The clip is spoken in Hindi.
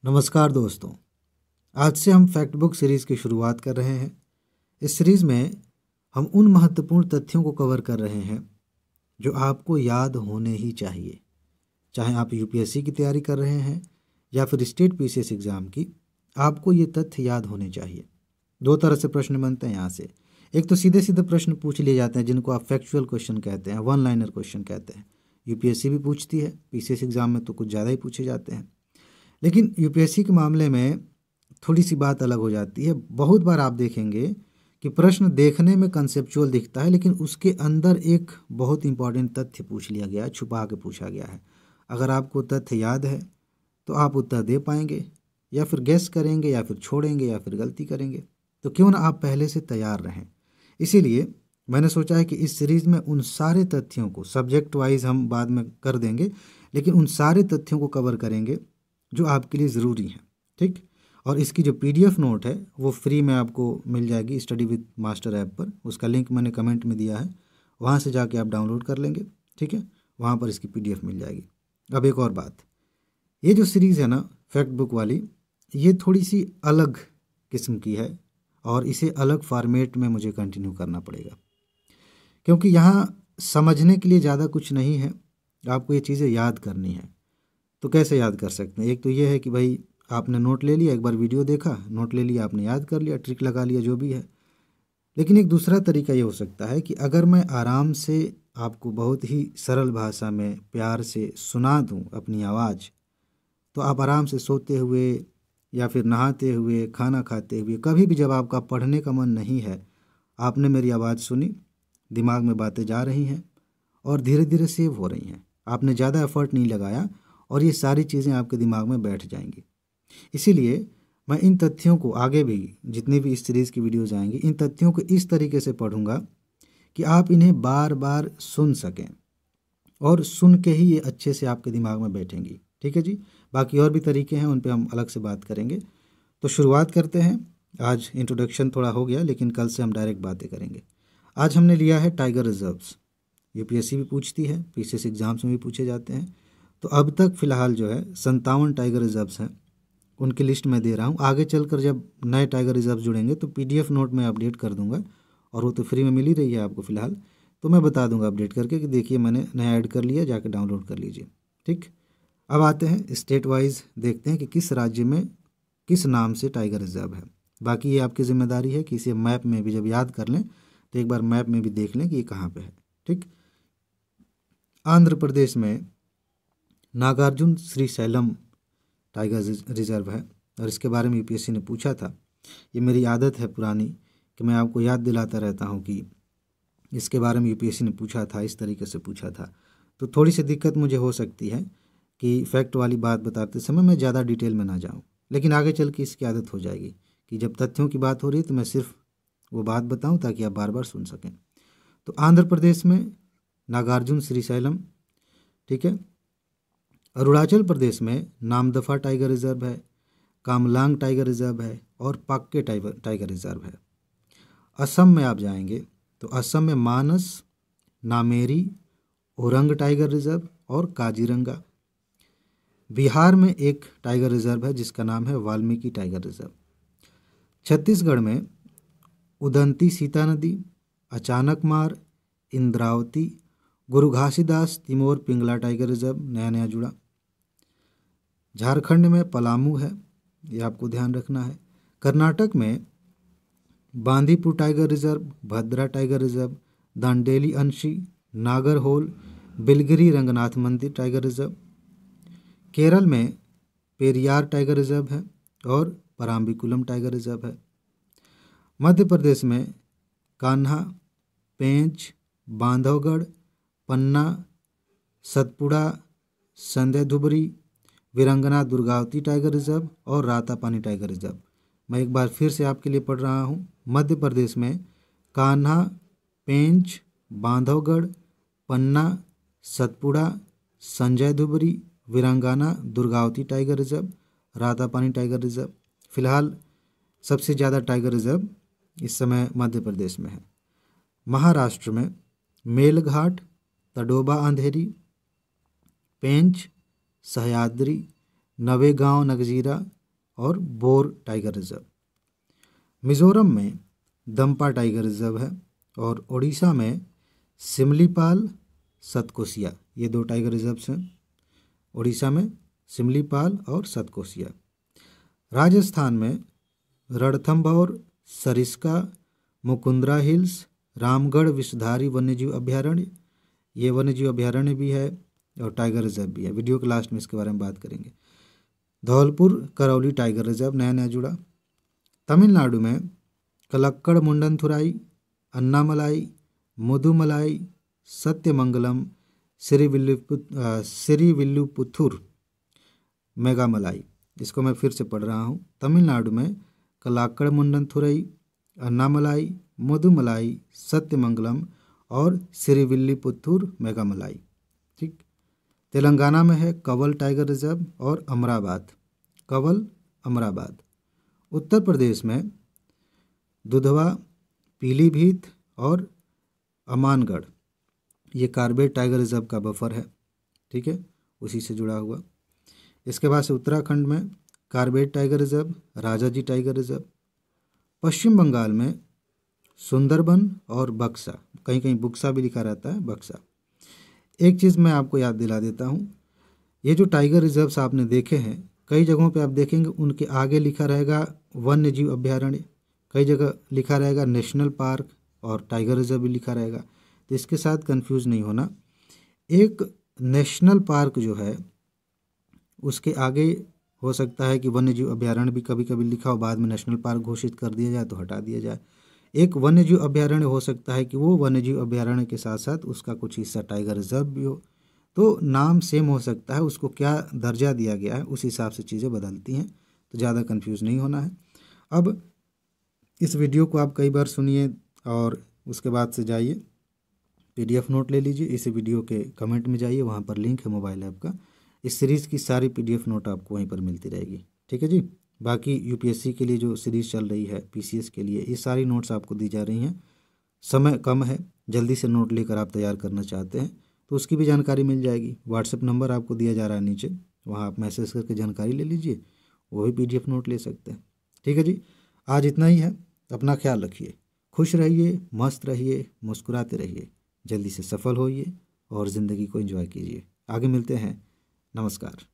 नमस्कार दोस्तों, आज से हम फैक्ट बुक सीरीज़ की शुरुआत कर रहे हैं। इस सीरीज़ में हम उन महत्वपूर्ण तथ्यों को कवर कर रहे हैं जो आपको याद होने ही चाहिए। चाहे आप यूपीएससी की तैयारी कर रहे हैं या फिर स्टेट पीसीएस एग्ज़ाम की, आपको ये तथ्य याद होने चाहिए। दो तरह से प्रश्न बनते हैं यहाँ से। एक तो सीधे सीधे प्रश्न पूछ लिए जाते हैं जिनको आप फैक्चुअल क्वेश्चन कहते हैं, वन लाइनर क्वेश्चन कहते हैं। यूपीएससी भी पूछती है, पीसीएस एग्ज़ाम में तो कुछ ज़्यादा ही पूछे जाते हैं। लेकिन यूपीएससी के मामले में थोड़ी सी बात अलग हो जाती है। बहुत बार आप देखेंगे कि प्रश्न देखने में कंसेप्चुअल दिखता है, लेकिन उसके अंदर एक बहुत इंपॉर्टेंट तथ्य पूछ लिया गया है, छुपा के पूछा गया है। अगर आपको तथ्य याद है तो आप उत्तर दे पाएंगे, या फिर गेस करेंगे, या फिर छोड़ेंगे, या फिर गलती करेंगे। तो क्यों ना आप पहले से तैयार रहें। इसीलिए मैंने सोचा है कि इस सीरीज़ में उन सारे तथ्यों को, सब्जेक्ट वाइज हम बाद में कर देंगे, लेकिन उन सारे तथ्यों को कवर करेंगे जो आपके लिए ज़रूरी हैं। ठीक। और इसकी जो पीडीएफ नोट है वो फ्री में आपको मिल जाएगी स्टडी विद मास्टर ऐप पर। उसका लिंक मैंने कमेंट में दिया है, वहाँ से जाके आप डाउनलोड कर लेंगे। ठीक है, वहाँ पर इसकी पीडीएफ मिल जाएगी। अब एक और बात, ये जो सीरीज़ है ना फैक्ट बुक वाली, ये थोड़ी सी अलग किस्म की है और इसे अलग फॉर्मेट में मुझे कंटिन्यू करना पड़ेगा, क्योंकि यहाँ समझने के लिए ज़्यादा कुछ नहीं है, आपको ये चीज़ें याद करनी है। तो कैसे याद कर सकते हैं? एक तो ये है कि भाई आपने नोट ले लिया, एक बार वीडियो देखा, नोट ले लिया, आपने याद कर लिया, ट्रिक लगा लिया, जो भी है। लेकिन एक दूसरा तरीका ये हो सकता है कि अगर मैं आराम से आपको बहुत ही सरल भाषा में प्यार से सुना दूं अपनी आवाज़, तो आप आराम से सोते हुए या फिर नहाते हुए, खाना खाते हुए, कभी भी जब आपका पढ़ने का मन नहीं है, आपने मेरी आवाज़ सुनी, दिमाग में बातें जा रही हैं और धीरे धीरे सेव हो रही हैं। आपने ज़्यादा एफर्ट नहीं लगाया और ये सारी चीज़ें आपके दिमाग में बैठ जाएंगी। इसीलिए मैं इन तथ्यों को आगे भी, जितनी भी इस सीरीज़ की वीडियोज़ आएंगी, इन तथ्यों को इस तरीके से पढ़ूंगा कि आप इन्हें बार बार सुन सकें और सुन के ही ये अच्छे से आपके दिमाग में बैठेंगी। ठीक है जी। बाकी और भी तरीके हैं, उन पे हम अलग से बात करेंगे। तो शुरुआत करते हैं। आज इंट्रोडक्शन थोड़ा हो गया, लेकिन कल से हम डायरेक्ट बातें करेंगे। आज हमने लिया है टाइगर रिजर्व्स। यूपीएससी भी पूछती है, पीसीएस एग्जाम्स में भी पूछे जाते हैं। तो अब तक फ़िलहाल जो है 57 टाइगर रिजर्व्स हैं, उनकी लिस्ट मैं दे रहा हूँ। आगे चलकर जब नए टाइगर रिजर्व जुड़ेंगे तो पीडीएफ नोट में अपडेट कर दूंगा, और वो तो फ्री में मिल ही रही है आपको फ़िलहाल। तो मैं बता दूंगा अपडेट करके कि देखिए मैंने नया ऐड कर लिया, जाकर डाउनलोड कर लीजिए। ठीक। अब आते हैं स्टेट वाइज, देखते हैं कि किस राज्य में किस नाम से टाइगर रिजर्व है। बाकी ये आपकी जिम्मेदारी है कि इसे मैप में भी जब याद कर लें तो एक बार मैप में भी देख लें कि ये कहाँ पर है। ठीक। आंध्र प्रदेश में नागार्जुन श्रीशैलम टाइगर रिजर्व है, और इसके बारे में यूपीएससी ने पूछा था। ये मेरी आदत है पुरानी कि मैं आपको याद दिलाता रहता हूँ कि इसके बारे में यूपीएससी ने पूछा था, इस तरीके से पूछा था। तो थोड़ी सी दिक्कत मुझे हो सकती है कि फैक्ट वाली बात बताते समय मैं ज़्यादा डिटेल में ना जाऊँ, लेकिन आगे चल के इसकी आदत हो जाएगी कि जब तथ्यों की बात हो रही है तो मैं सिर्फ वो बात बताऊँ ताकि आप बार बार सुन सकें। तो आंध्र प्रदेश में नागार्जुन श्रीशैलम। ठीक है। अरुणाचल प्रदेश में नामदफा टाइगर रिजर्व है, कामलांग टाइगर रिजर्व है, और पाक्के टाइगर रिजर्व है। असम में आप जाएंगे तो असम में मानस, नामेरी, ओरंग टाइगर रिजर्व और काजीरंगा। बिहार में एक टाइगर रिजर्व है जिसका नाम है वाल्मीकि टाइगर रिजर्व। छत्तीसगढ़ में उदंती सीता नदी, अचानकमार, इंद्रावती, गुरु घासीदास तिमोर पिंगला टाइगर रिजर्व नया नया जुड़ा। झारखंड में पलामू है, ये आपको ध्यान रखना है। कर्नाटक में बांदीपुर टाइगर रिजर्व, भद्रा टाइगर रिजर्व, दांडेली अंशी, नागरहोल, बिलगिरी रंगनाथ मंदिर टाइगर रिजर्व। केरल में पेरियार टाइगर रिजर्व है और पराम्बिकुलम टाइगर रिजर्व है। मध्य प्रदेश में कान्हा, पेंच, बांधवगढ़, पन्ना, सतपुड़ा, संदैधुबरी, वीरांगना दुर्गावती टाइगर रिजर्व और रातापानी टाइगर रिजर्व। मैं एक बार फिर से आपके लिए पढ़ रहा हूँ। मध्य प्रदेश में कान्हा, पेंच, बांधवगढ़, पन्ना, सतपुड़ा, संजयधुबरी, वीरांगना Durgavati tiger reserve, Ratapani tiger reserve. फिलहाल सबसे ज़्यादा टाइगर रिजर्व इस समय मध्य प्रदेश में है। महाराष्ट्र में मेलघाट, तडोबा अंधेरी, पेंच, सह्याद्री, नवेगांव नगजीरा और बोर टाइगर रिजर्व। मिजोरम में दम्पा टाइगर रिजर्व है और उड़ीसा में सिमलीपाल सतकोसिया, ये 2 टाइगर रिजर्व्स हैं। उड़ीसा में सिमलीपाल और सतकोसिया। राजस्थान में रणथंभौर, सरिस्का, मुकुंदरा हिल्स, रामगढ़ विषधारी वन्यजीव अभ्यारण्य, ये वन्यजीव अभ्यारण्य भी है और टाइगर रिजर्व भी है। वीडियो के लास्ट में इसके बारे में बात करेंगे। धौलपुर करौली टाइगर रिजर्व नया नया जुड़ा। तमिलनाडु में कलक्कड़ मुंडनथुराई, अन्नामलाई, मुदुमलाई, सत्यमंगलम, सिरिविल्लुपुथुर, मेघामलाई। इसको मैं फिर से पढ़ रहा हूँ। तमिलनाडु में कलाक्कड़ मुंडनथुरई, अन्नामलाई, मुदुमलाई, सत्यमंगलम और सिरिविल्लीपुथुर, मेघामलाई। ठीक। तेलंगाना में है कवल टाइगर रिजर्व और अमराबाद, कवल अमराबाद। उत्तर प्रदेश में दुधवा, पीलीभीत और अमानगढ़, ये कार्बेट टाइगर रिजर्व का बफर है। ठीक है, उसी से जुड़ा हुआ। इसके बाद से उत्तराखंड में Corbett tiger reserve, Rajaji tiger reserve. Paschim Bangal में सुंदरबन और बक्सा, कहीं कहीं बुक्सा भी लिखा रहता है, बक्सा। एक चीज़ मैं आपको याद दिला देता हूँ, ये जो टाइगर रिजर्व्स आपने देखे हैं, कई जगहों पे आप देखेंगे उनके आगे लिखा रहेगा वन्य जीव अभ्यारण्य, कई जगह लिखा रहेगा नेशनल पार्क और टाइगर रिजर्व भी लिखा रहेगा। तो इसके साथ कंफ्यूज नहीं होना। एक नेशनल पार्क जो है उसके आगे हो सकता है कि वन्य जीव अभ्यारण्य भी कभी कभी लिखा हो, बाद में नेशनल पार्क घोषित कर दिया जाए तो हटा दिया जाए। एक वन्य जीव अभ्यारण्य हो सकता है कि वो वन्य जीव अभ्यारण्य के साथ साथ उसका कुछ हिस्सा टाइगर रिजर्व भी हो, तो नाम सेम हो सकता है, उसको क्या दर्जा दिया गया है उस हिसाब से चीज़ें बदलती हैं, तो ज़्यादा कंफ्यूज नहीं होना है। अब इस वीडियो को आप कई बार सुनिए और उसके बाद से जाइए PDF नोट ले लीजिए। इस वीडियो के कमेंट में जाइए, वहाँ पर लिंक है मोबाइल ऐप का। इस सीरीज़ की सारी PDF नोट आपको वहीं पर मिलती रहेगी। ठीक है जी। बाकी UPSC के लिए जो सीरीज़ चल रही है, PCS के लिए, ये सारी नोट्स आपको दी जा रही हैं। समय कम है, जल्दी से नोट लेकर आप तैयार करना चाहते हैं तो उसकी भी जानकारी मिल जाएगी। WhatsApp नंबर आपको दिया जा रहा है नीचे, वहाँ आप मैसेज करके जानकारी ले लीजिए, वो भी PDF नोट ले सकते हैं। ठीक है जी, आज इतना ही है। अपना ख्याल रखिए, खुश रहिए, मस्त रहिए, मुस्कुराते रहिए, जल्दी से सफल होइए और ज़िंदगी को एंजॉय कीजिए। आगे मिलते हैं। नमस्कार।